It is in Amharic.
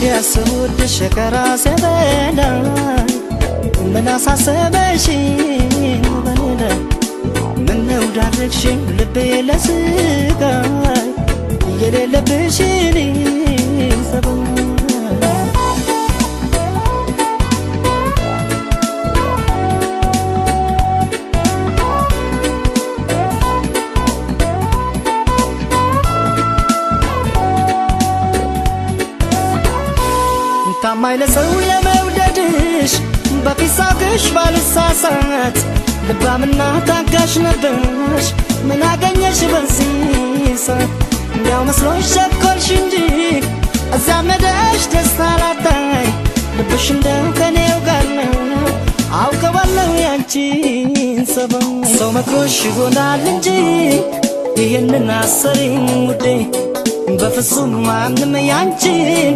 እንዲያስወድሽ ከራሴ በላይ ምን አሳሰበሽ በኔ ምነው ዳረግሽኝ ልቤ ለስቃይ የሌለብሽን ሰበብ ታማኝ ለሰው ለመውደድሽ በፊሳቅሽ ባልሳሳት ልባምና ታጋሽ ነበርሽ ምን አገኘሽ በዚህ ሰዓት እንዲያው መስሎሽ ቸኮልሽ እንጂ እዚያ መደሽ ደስታ ላታይ ልብሽ እንደው ከኔው ጋር ነው አውቀዋለሁ ያንቺን ሰበብ ሰው መክሮሽ ይሆናል እንጂ ይህንን አሰሪኝ ውዴ በፍጹም ማንም ያንቺን